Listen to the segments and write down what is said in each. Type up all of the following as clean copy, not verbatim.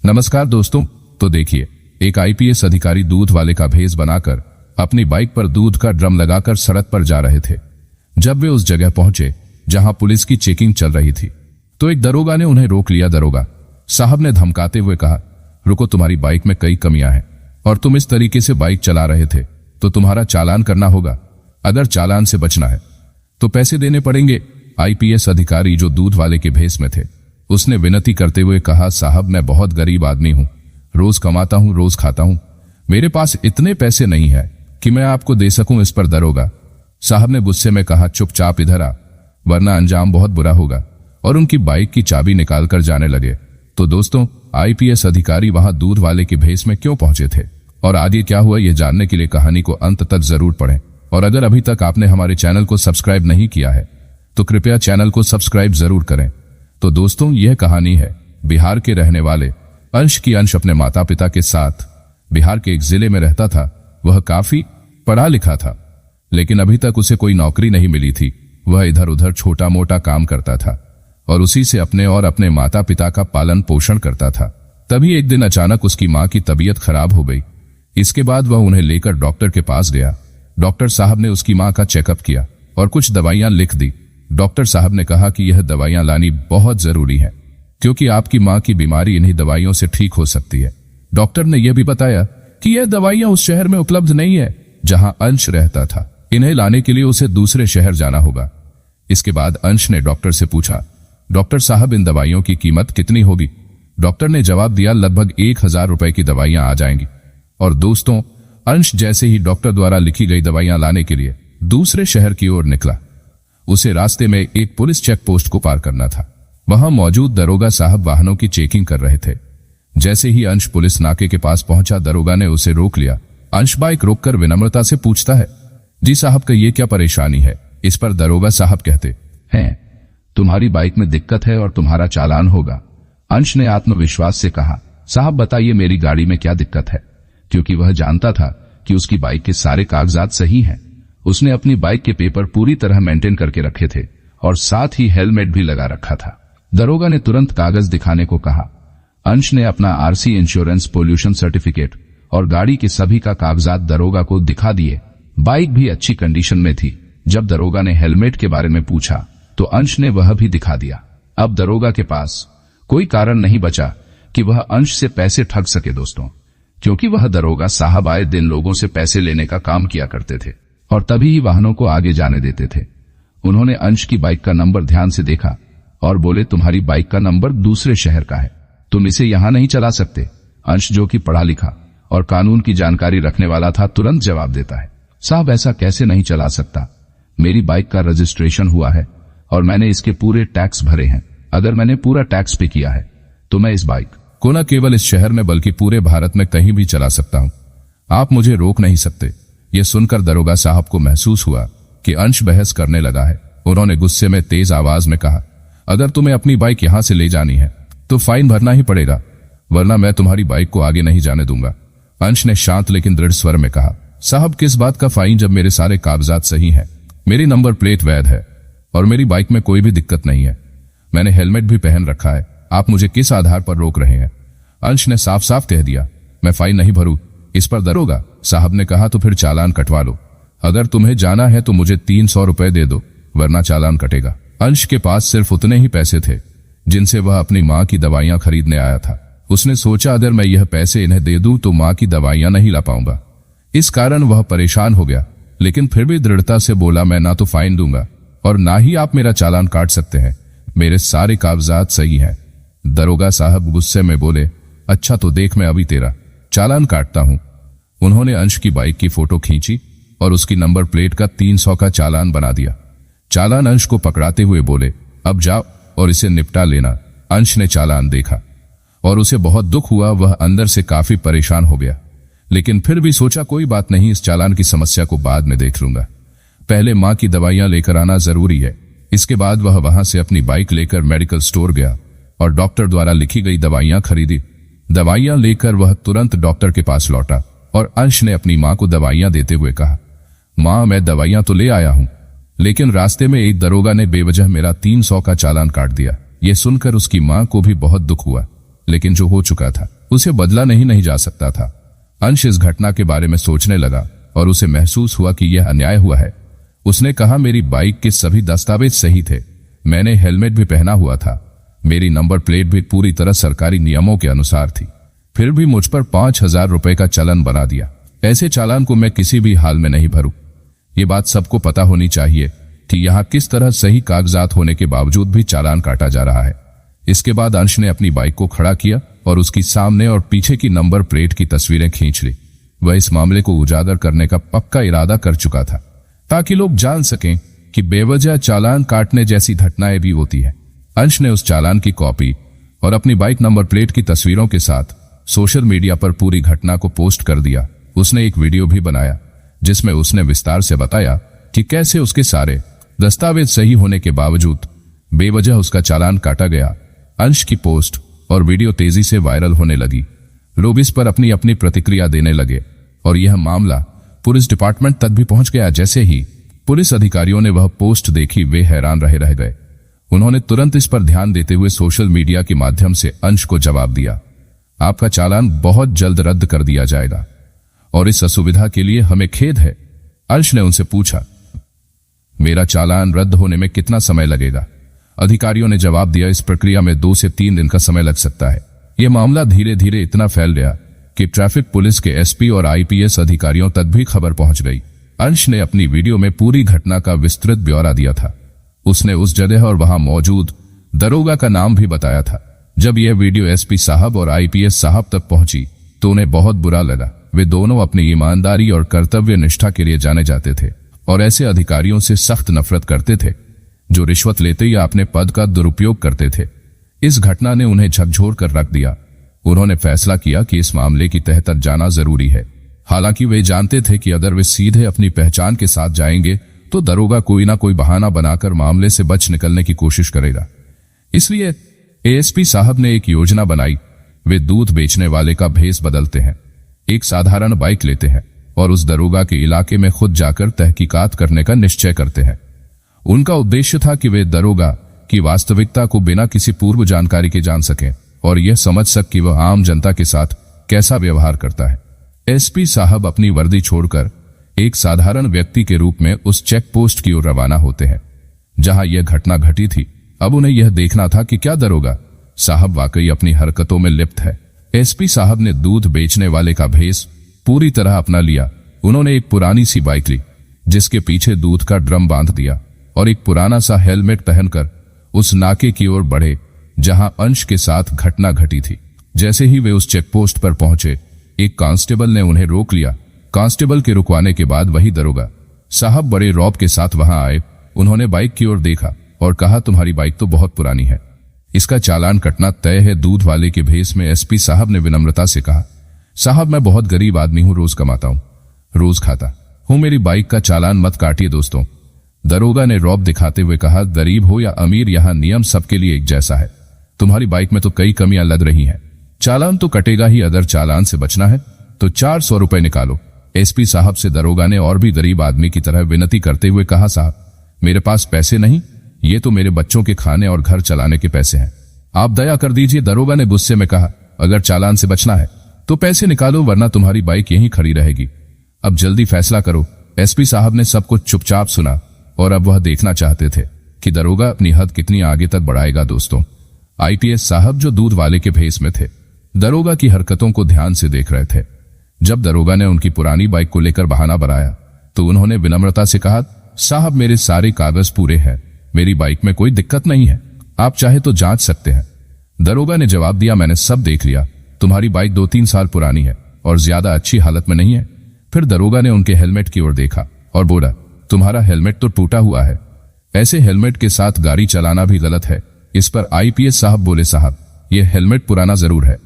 नमस्कार दोस्तों। तो देखिए, एक आईपीएस अधिकारी दूध वाले का भेष बनाकर अपनी बाइक पर दूध का ड्रम लगाकर सड़क पर जा रहे थे। जब वे उस जगह पहुंचे जहां पुलिस की चेकिंग चल रही थी, तो एक दरोगा ने उन्हें रोक लिया। दरोगा साहब ने धमकाते हुए कहा, रुको, तुम्हारी बाइक में कई कमियां हैं और तुम इस तरीके से बाइक चला रहे थे तो तुम्हारा चालान करना होगा। अगर चालान से बचना है तो पैसे देने पड़ेंगे। आईपीएस अधिकारी जो दूध वाले के भेष में थे, उसने विनती करते हुए कहा, साहब मैं बहुत गरीब आदमी हूं, रोज कमाता हूं, रोज खाता हूं, मेरे पास इतने पैसे नहीं है कि मैं आपको दे सकूं। इस पर दरोगा साहब ने गुस्से में कहा, चुपचाप इधर आ, वरना अंजाम बहुत बुरा होगा, और उनकी बाइक की चाबी निकालकर जाने लगे। तो दोस्तों, आईपीएस अधिकारी वहां दूध वाले के भेष में क्यों पहुंचे थे और आगे क्या हुआ, यह जानने के लिए कहानी को अंत तक जरूर पढ़ें। और अगर अभी तक आपने हमारे चैनल को सब्सक्राइब नहीं किया है तो कृपया चैनल को सब्सक्राइब जरूर करें। तो दोस्तों, यह कहानी है बिहार के रहने वाले अंश की। अंश अपने माता पिता के साथ बिहार के एक जिले में रहता था। वह काफी पढ़ा लिखा था, लेकिन अभी तक उसे कोई नौकरी नहीं मिली थी। वह इधर उधर छोटा मोटा काम करता था और उसी से अपने और अपने माता पिता का पालन पोषण करता था। तभी एक दिन अचानक उसकी मां की तबीयत खराब हो गई। इसके बाद वह उन्हें लेकर डॉक्टर के पास गया। डॉक्टर साहब ने उसकी मां का चेकअप किया और कुछ दवाइयां लिख दी। डॉक्टर साहब ने कहा कि यह दवाइयां लानी बहुत जरूरी है, क्योंकि आपकी मां की बीमारी इन्हीं दवाइयों से ठीक हो सकती है। डॉक्टर ने यह भी बताया कि यह दवाइयां उस शहर में उपलब्ध नहीं है जहां अंश रहता था। इन्हें लाने के लिए उसे दूसरे शहर जाना होगा। इसके बाद अंश ने डॉक्टर से पूछा, डॉक्टर साहब इन दवाइयों की कीमत कितनी होगी? डॉक्टर ने जवाब दिया, लगभग 1000 रुपए की दवाइयां आ जाएंगी। और दोस्तों, अंश जैसे ही डॉक्टर द्वारा लिखी गई दवाइयां लाने के लिए दूसरे शहर की ओर निकला। उसे रास्ते में एक पुलिस चेक पोस्ट को पार करना था। वहां मौजूद दरोगा साहब वाहनों की चेकिंग कर रहे थे। जैसे ही अंश पुलिस नाके के पास पहुंचा, दरोगा ने उसे रोक लिया। अंश बाइक रोककर विनम्रता से पूछता है, जी साहब का ये क्या परेशानी है? इस पर दरोगा साहब कहते हैं, तुम्हारी बाइक में दिक्कत है और तुम्हारा चालान होगा। अंश ने आत्मविश्वास से कहा, साहब बताइए मेरी गाड़ी में क्या दिक्कत है, क्योंकि वह जानता था कि उसकी बाइक के सारे कागजात सही हैं। उसने अपनी बाइक के पेपर पूरी तरह मेंटेन करके रखे थे और साथ ही हेलमेट भी लगा रखा था। दरोगा ने तुरंत कागज दिखाने को कहा। अंश ने अपना आरसी, इंश्योरेंस, पोल्यूशन सर्टिफिकेट और गाड़ी के सभी का कागजात दरोगा को दिखा दिए। बाइक भी अच्छी कंडीशन में थी। जब दरोगा ने हेलमेट के बारे में पूछा तो अंश ने वह भी दिखा दिया। अब दरोगा के पास कोई कारण नहीं बचा कि वह अंश से पैसे ठग सके दोस्तों, क्योंकि वह दरोगा साहब आए दिन लोगों से पैसे लेने का काम किया करते थे और तभी ही वाहनों को आगे जाने देते थे। उन्होंने अंश की बाइक का नंबर ध्यान से देखा और बोले, तुम्हारी बाइक का नंबर दूसरे शहर का है, तुम इसे यहां नहीं चला सकते। अंश, जो कि पढ़ा लिखा और कानून की जानकारी रखने वाला था, तुरंत जवाब देता है, साहब ऐसा कैसे नहीं चला सकता? मेरी बाइक का रजिस्ट्रेशन हुआ है और मैंने इसके पूरे टैक्स भरे हैं। अगर मैंने पूरा टैक्स पे किया है तो मैं इस बाइक को न केवल इस शहर में बल्कि पूरे भारत में कहीं भी चला सकता हूं। आप मुझे रोक नहीं सकते। यह सुनकर दरोगा साहब को महसूस हुआ कि अंश बहस करने लगा है। उन्होंने गुस्से में तेज आवाज में कहा, अगर तुम्हें अपनी बाइक यहां से ले जानी है तो फाइन भरना ही पड़ेगा, वरना मैं तुम्हारी बाइक को आगे नहीं जाने दूंगा। अंश ने शांत लेकिन दृढ़ स्वर में कहा, साहब किस बात का फाइन जब मेरे सारे कागजात सही हैं, मेरी नंबर प्लेट वैध है और मेरी बाइक में कोई भी दिक्कत नहीं है। मैंने हेलमेट भी पहन रखा है। आप मुझे किस आधार पर रोक रहे हैं? अंश ने साफ साफ कह दिया, मैं फाइन नहीं भरूं। इस पर दरोगा साहब ने कहा, तो फिर चालान कटवा लो। अगर तुम्हें जाना है तो मुझे 300 रुपए दे दो, वरना चालान कटेगा। अंश के पास सिर्फ उतने ही पैसे थे जिनसे वह अपनी मां की दवाइयां खरीदने आया था। उसने सोचा, अगर मैं यह पैसे इन्हें दे दूं तो मां की दवाइयां नहीं ला पाऊंगा। इस कारण वह परेशान हो गया, लेकिन फिर भी दृढ़ता से बोला, मैं ना तो फाइन दूंगा और ना ही आप मेरा चालान काट सकते हैं, मेरे सारे कागजात सही हैं। दरोगा साहब गुस्से में बोले, अच्छा तो देख, मैं अभी तेरा चालान काटता हूं। उन्होंने अंश की बाइक की फोटो खींची और उसकी नंबर प्लेट का 300 का चालान बना दिया। चालान अंश को पकड़ाते हुए बोले, अब जाओ और इसे निपटा लेना। अंश ने चालान देखा और उसे बहुत दुख हुआ। वह अंदर से काफी परेशान हो गया, लेकिन फिर भी सोचा, कोई बात नहीं, इस चालान की समस्या को बाद में देख लूंगा। पहले मां की दवाइयां लेकर आना जरूरी है। इसके बाद वह वहां से अपनी बाइक लेकर मेडिकल स्टोर गया और डॉक्टर द्वारा लिखी गई दवाइयां खरीदी। दवाइयां लेकर वह तुरंत डॉक्टर के पास लौटा और अंश ने अपनी मां को दवाइयां देते हुए कहा, मां मैं दवाइयां तो ले आया हूं, लेकिन रास्ते में एक दरोगा ने बेवजह मेरा 300 का चालान काट दिया। यह सुनकर उसकी मां को भी बहुत दुख हुआ, लेकिन जो हो चुका था उसे बदला नहीं जा सकता था। अंश इस घटना के बारे में सोचने लगा और उसे महसूस हुआ कि यह अन्याय हुआ है। उसने कहा, मेरी बाइक के सभी दस्तावेज सही थे, मैंने हेलमेट भी पहना हुआ था, मेरी नंबर प्लेट भी पूरी तरह सरकारी नियमों के अनुसार थी, फिर भी मुझ पर 5,000 रुपए का चालान बना दिया। ऐसे चालान को मैं किसी भी हाल में नहीं भरूं। ये बात सबको पता होनी चाहिए कि यहाँ किस तरह सही कागजात होने के बावजूद भी चालान काटा जा रहा है। इसके बाद अंश ने अपनी बाइक को खड़ा किया और उसकी सामने और पीछे की नंबर प्लेट की तस्वीरें खींच ली। वह इस मामले को उजागर करने का पक्का इरादा कर चुका था ताकि लोग जान सकें कि बेवजह चालान काटने जैसी घटनाएं भी होती है। अंश ने उस चालान की कॉपी और अपनी बाइक नंबर प्लेट की तस्वीरों के साथ सोशल मीडिया पर पूरी घटना को पोस्ट कर दिया। उसने एक वीडियो भी बनाया जिसमें उसने विस्तार से बताया कि कैसे उसके सारे दस्तावेज सही होने के बावजूद बेवजह उसका चालान काटा गया। अंश की पोस्ट और वीडियो तेजी से वायरल होने लगी। लोग इस पर अपनी अपनी प्रतिक्रिया देने लगे और यह मामला पुलिस डिपार्टमेंट तक भी पहुंच गया। जैसे ही पुलिस अधिकारियों ने वह पोस्ट देखी, वे हैरान रह गए। उन्होंने तुरंत इस पर ध्यान देते हुए सोशल मीडिया के माध्यम से अंश को जवाब दिया, आपका चालान बहुत जल्द रद्द कर दिया जाएगा और इस असुविधा के लिए हमें खेद है। अंश ने उनसे पूछा, मेरा चालान रद्द होने में कितना समय लगेगा? अधिकारियों ने जवाब दिया, इस प्रक्रिया में 2 से 3 दिन का समय लग सकता है। यह मामला धीरे धीरे इतना फैल गया कि ट्रैफिक पुलिस के एसपी और आईपीएस अधिकारियों तक भी खबर पहुंच गई। अंश ने अपनी वीडियो में पूरी घटना का विस्तृत ब्यौरा दिया था। उसने उस जगह और वहां मौजूद दरोगा का नाम भी बताया था। जब यह वीडियो एसपी साहब और आईपीएस साहब तक पहुंची तो उन्हें बहुत बुरा लगा। वे दोनों अपनी ईमानदारी और कर्तव्य निष्ठा के लिए जाने जाते थे और ऐसे अधिकारियों से सख्त नफरत करते थे जो रिश्वत लेते या अपने पद का दुरुपयोग करते थे। इस घटना ने उन्हें झकझोर कर रख दिया। उन्होंने फैसला किया कि इस मामले की तह तक जाना जरूरी है। हालांकि वे जानते थे कि अगर वे सीधे अपनी पहचान के साथ जाएंगे तो दरोगा कोई ना कोई बहाना बनाकर मामले से बच निकलने की कोशिश करेगा। इसलिए एएसपी साहब ने एक योजना बनाई। वे दूध बेचने वाले का भेष बदलते हैं, एक साधारण बाइक लेते हैं और उस दरोगा के इलाके में खुद जाकर तहकीकात करने का निश्चय करते हैं। उनका उद्देश्य था कि वे दरोगा की वास्तविकता को बिना किसी पूर्व जानकारी के जान सकें और यह समझ सक कि वह आम जनता के साथ कैसा व्यवहार करता है। एसपी साहब अपनी वर्दी छोड़कर एक साधारण व्यक्ति के रूप में उस चेक पोस्ट की ओर रवाना होते हैं जहां यह घटना घटी थी। अब उन्हें यह देखना था कि क्या दरोगा साहब वाकई अपनी हरकतों में लिप्त है। एसपी साहब ने दूध बेचने वाले का भेष पूरी तरह अपना लिया। उन्होंने एक पुरानी सी बाइक ली जिसके पीछे दूध का ड्रम बांध दिया और एक पुराना सा हेलमेट पहनकर उस नाके की ओर बढ़े जहां अंश के साथ घटना घटी थी। जैसे ही वे उस चेक पोस्ट पर पहुंचे, एक कांस्टेबल ने उन्हें रोक लिया। कांस्टेबल के रुकवाने के बाद वही दरोगा साहब बड़े रौब के साथ वहां आए। उन्होंने बाइक की ओर देखा और कहा, तुम्हारी बाइक तो बहुत पुरानी है, इसका चालान कटना तय है। दूध वाले के भेष में एसपी साहब ने विनम्रता से कहा, साहब मैं बहुत गरीब आदमी हूं, रोज कमाता हूं, रोज खाता हूं, मेरी बाइक का चालान मत काटिए दोस्तों। दरोगा ने रौब दिखाते हुए कहा, गरीब हो या अमीर, यहां नियम सबके लिए एक जैसा है। तुम्हारी बाइक में तो कई कमियां लग रही हैं, चालान तो कटेगा ही। अगर चालान से बचना है तो 400 रुपए निकालो। एसपी साहब से दरोगा ने और भी गरीब आदमी की तरह विनती करते हुए कहा, साहब मेरे पास पैसे नहीं, ये तो मेरे बच्चों के खाने और घर चलाने के पैसे हैं, आप दया कर दीजिए। दरोगा ने गुस्से में कहा, अगर चालान से बचना है तो पैसे निकालो वरना तुम्हारी बाइक यहीं खड़ी रहेगी। अब जल्दी फैसला करो। एसपी साहब ने सब कुछ चुपचाप सुना और अब वह देखना चाहते थे कि दरोगा अपनी हद कितनी आगे तक बढ़ाएगा। दोस्तों, आईपीएस साहब जो दूध वाले के भेष में थे दरोगा की हरकतों को ध्यान से देख रहे थे। जब दरोगा ने उनकी पुरानी बाइक को लेकर बहाना बनाया तो उन्होंने विनम्रता से कहा, साहब मेरे सारे कागज पूरे हैं, मेरी बाइक में कोई दिक्कत नहीं है, आप चाहे तो जांच सकते हैं। दरोगा ने जवाब दिया, मैंने सब देख लिया, तुम्हारी बाइक 2-3 साल पुरानी है और ज्यादा अच्छी हालत में नहीं है। फिर दरोगा ने उनके हेलमेट की ओर देखा और बोला, तुम्हारा हेलमेट तो टूटा हुआ है, ऐसे हेलमेट के साथ गाड़ी चलाना भी गलत है। इस पर आईपीएस साहब बोले, साहब यह हेलमेट पुराना जरूर है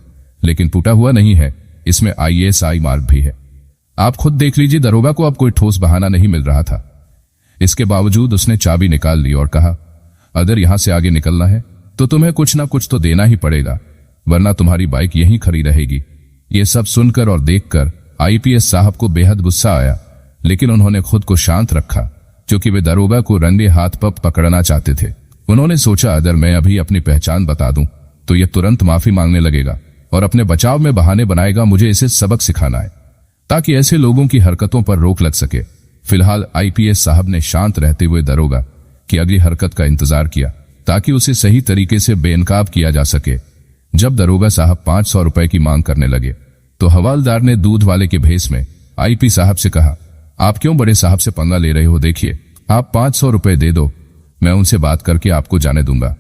लेकिन टूटा हुआ नहीं है, इसमें ISI मार्क भी है, आप खुद देख लीजिए। दरोगा को अब कोई ठोस बहाना नहीं मिल रहा था। इसके बावजूद उसने चाबी निकाल ली और कहा, अगर यहां से आगे निकलना है तो तुम्हें कुछ ना कुछ तो देना ही पड़ेगा वरना तुम्हारी बाइक यहीं खड़ी रहेगी। ये सब सुनकर और देखकर आईपीएस साहब को बेहद गुस्सा आया, लेकिन उन्होंने खुद को शांत रखा क्योंकि वे दरोगा को रंगे हाथ पर पकड़ना चाहते थे। उन्होंने सोचा, अगर मैं अभी अपनी पहचान बता दूं तो यह तुरंत माफी मांगने लगेगा और अपने बचाव में बहाने बनाएगा। मुझे इसे सबक सिखाना है ताकि ऐसे लोगों की हरकतों पर रोक लग सके। फिलहाल आईपीएस साहब ने शांत रहते हुए दरोगा की अगली हरकत का इंतजार किया ताकि उसे सही तरीके से बेनकाब किया जा सके। जब दरोगा साहब 500 रुपए की मांग करने लगे तो हवालदार ने दूध वाले के भेस में आईपी साहब से कहा, आप क्यों बड़े साहब से पंगा ले रहे हो? देखिए, आप 500 रुपए दे दो, मैं उनसे बात करके आपको जाने दूंगा।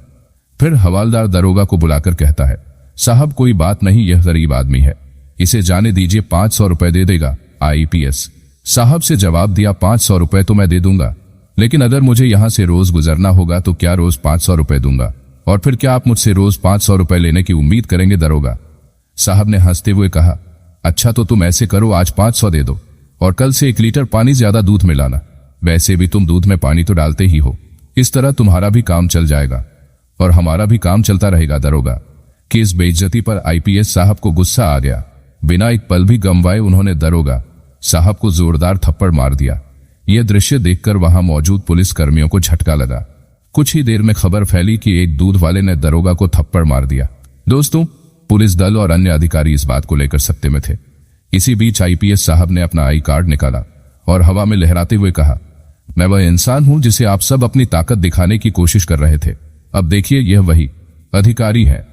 फिर हवालदार दरोगा को बुलाकर कहता है, साहब कोई बात नहीं, यह गरीब आदमी है, इसे जाने दीजिए, 500 रुपए दे देगा। आईपीएस साहब से जवाब दिया, 500 रुपए तो मैं दे दूंगा, लेकिन अगर मुझे यहां से रोज गुजरना होगा तो क्या रोज 500 रुपए दूंगा? और फिर क्या आप मुझसे रोज 500 रुपए लेने की उम्मीद करेंगे? दरोगा साहब ने हंसते हुए कहा, अच्छा तो तुम ऐसे करो, आज 500 दे दो और कल से 1 लीटर पानी ज्यादा दूध में लाना। वैसे भी तुम दूध में पानी तो डालते ही हो, इस तरह तुम्हारा भी काम चल जाएगा और हमारा भी काम चलता रहेगा। दरोगा की इस बेइज्जती पर आईपीएस साहब को गुस्सा आ गया। बिना एक पल भी गंवाए उन्होंने दरोगा साहब को जोरदार थप्पड़ मार दिया। यह दृश्य देखकर वहां मौजूद पुलिस कर्मियों को झटका लगा। कुछ ही देर में खबर फैली कि एक दूध वाले ने दरोगा को थप्पड़ मार दिया। दोस्तों, पुलिस दल और अन्य अधिकारी इस बात को लेकर सत्य में थे। इसी बीच आईपीएस साहब ने अपना आई कार्ड निकाला और हवा में लहराते हुए कहा, मैं वह इंसान हूं जिसे आप सब अपनी ताकत दिखाने की कोशिश कर रहे थे। अब देखिए, यह वही अधिकारी है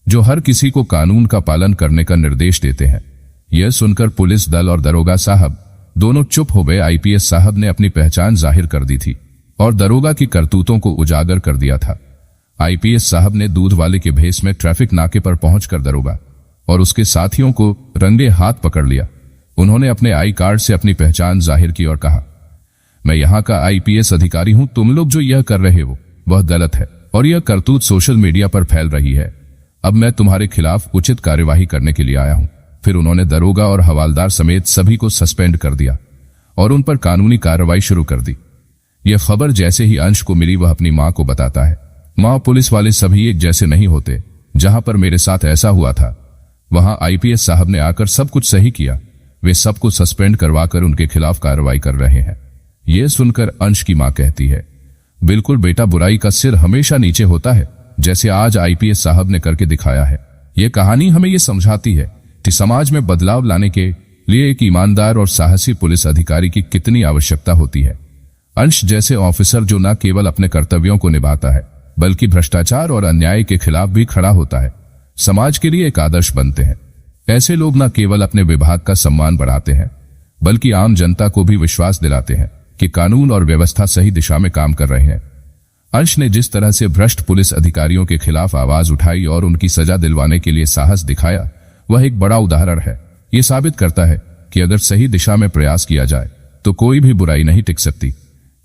जो हर किसी को कानून का पालन करने का निर्देश देते हैं। यह सुनकर पुलिस दल और दरोगा साहब दोनों चुप हो गए। आईपीएस साहब ने अपनी पहचान जाहिर कर दी थी और दरोगा की करतूतों को उजागर कर दिया था। आईपीएस साहब ने दूध वाले के भेस में ट्रैफिक नाके पर पहुंचकर दरोगा और उसके साथियों को रंगे हाथ पकड़ लिया। उन्होंने अपने आई कार्ड से अपनी पहचान जाहिर की और कहा, मैं यहां का आईपीएस अधिकारी हूं, तुम लोग जो यह कर रहे हो वह गलत है और यह करतूत सोशल मीडिया पर फैल रही है। अब मैं तुम्हारे खिलाफ उचित कार्यवाही करने के लिए आया हूं। फिर उन्होंने दरोगा और हवालदार समेत सभी को सस्पेंड कर दिया और उन पर कानूनी कार्रवाई शुरू कर दी। यह खबर जैसे ही अंश को मिली वह अपनी मां को बताता है, मां, पुलिस वाले सभी एक जैसे नहीं होते। जहां पर मेरे साथ ऐसा हुआ था वहां आईपीएस साहब ने आकर सब कुछ सही किया। वे सबको सस्पेंड करवाकर उनके खिलाफ कार्रवाई कर रहे हैं। यह सुनकर अंश की मां कहती है, बिल्कुल बेटा, बुराई का सिर हमेशा नीचे होता है, जैसे आज आईपीएस साहब ने करके दिखाया है। यह कहानी हमें यह समझाती है कि समाज में बदलाव लाने के लिए एक ईमानदार और साहसी पुलिस अधिकारी की कितनी आवश्यकता होती है। अंश जैसे ऑफिसर जो न केवल अपने कर्तव्यों को निभाता है बल्कि भ्रष्टाचार और अन्याय के खिलाफ भी खड़ा होता है, समाज के लिए एक आदर्श बनते हैं। ऐसे लोग न केवल अपने विभाग का सम्मान बढ़ाते हैं बल्कि आम जनता को भी विश्वास दिलाते हैं कि कानून और व्यवस्था सही दिशा में काम कर रहे हैं। अंश ने जिस तरह से भ्रष्ट पुलिस अधिकारियों के खिलाफ आवाज उठाई और उनकी सजा दिलवाने के लिए साहस दिखाया, वह एक बड़ा उदाहरण है। यह साबित करता है कि अगर सही दिशा में प्रयास किया जाए तो कोई भी बुराई नहीं टिक सकती।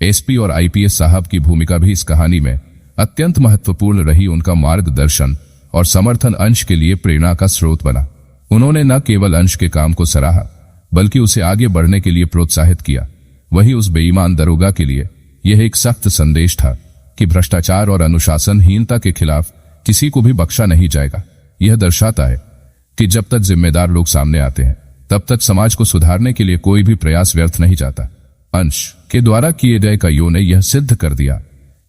एसपी और आईपीएस साहब की भूमिका भी इस कहानी में अत्यंत महत्वपूर्ण रही। उनका मार्गदर्शन और समर्थन अंश के लिए प्रेरणा का स्रोत बना। उन्होंने न केवल अंश के काम को सराहा बल्कि उसे आगे बढ़ने के लिए प्रोत्साहित किया। वही उस बेईमान दरोगा के लिए यह एक सख्त संदेश था कि भ्रष्टाचार और अनुशासनहीनता के खिलाफ किसी को भी बख्शा नहीं जाएगा। यह दर्शाता है कि जब तक जिम्मेदार लोग सामने आते हैं तब तक समाज को सुधारने के लिए कोई भी प्रयास व्यर्थ नहीं जाता। अंश के द्वारा किए गए कार्यों ने यह सिद्ध कर दिया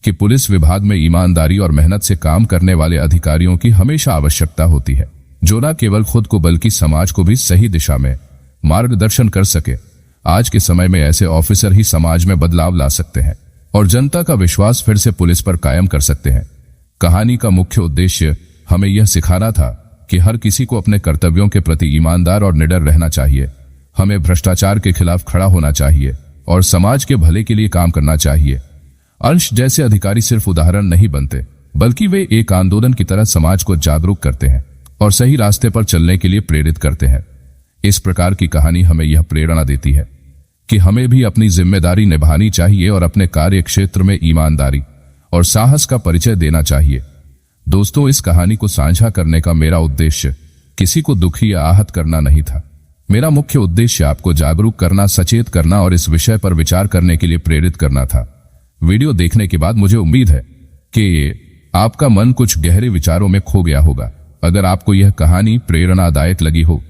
कि पुलिस विभाग में ईमानदारी और मेहनत से काम करने वाले अधिकारियों की हमेशा आवश्यकता होती है, जो न केवल खुद को बल्कि समाज को भी सही दिशा में मार्गदर्शन कर सके। आज के समय में ऐसे ऑफिसर ही समाज में बदलाव ला सकते हैं और जनता का विश्वास फिर से पुलिस पर कायम कर सकते हैं। कहानी का मुख्य उद्देश्य हमें यह सिखाना था कि हर किसी को अपने कर्तव्यों के प्रति ईमानदार और निडर रहना चाहिए। हमें भ्रष्टाचार के खिलाफ खड़ा होना चाहिए और समाज के भले के लिए काम करना चाहिए। अंश जैसे अधिकारी सिर्फ उदाहरण नहीं बनते बल्कि वे एक आंदोलन की तरह समाज को जागरूक करते हैं और सही रास्ते पर चलने के लिए प्रेरित करते हैं। इस प्रकार की कहानी हमें यह प्रेरणा देती है कि हमें भी अपनी जिम्मेदारी निभानी चाहिए और अपने कार्य क्षेत्र में ईमानदारी और साहस का परिचय देना चाहिए। दोस्तों, इस कहानी को साझा करने का मेरा उद्देश्य किसी को दुखी या आहत करना नहीं था। मेरा मुख्य उद्देश्य आपको जागरूक करना, सचेत करना और इस विषय पर विचार करने के लिए प्रेरित करना था। वीडियो देखने के बाद मुझे उम्मीद है कि आपका मन कुछ गहरे विचारों में खो गया होगा। अगर आपको यह कहानी प्रेरणादायक लगी हो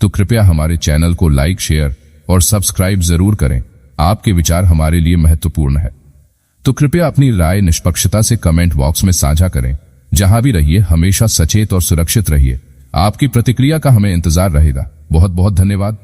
तो कृपया हमारे चैनल को लाइक, शेयर और सब्सक्राइब जरूर करें। आपके विचार हमारे लिए महत्वपूर्ण है, तो कृपया अपनी राय निष्पक्षता से कमेंट बॉक्स में साझा करें। जहां भी रहिए हमेशा सचेत और सुरक्षित रहिए। आपकी प्रतिक्रिया का हमें इंतजार रहेगा। बहुत बहुत धन्यवाद।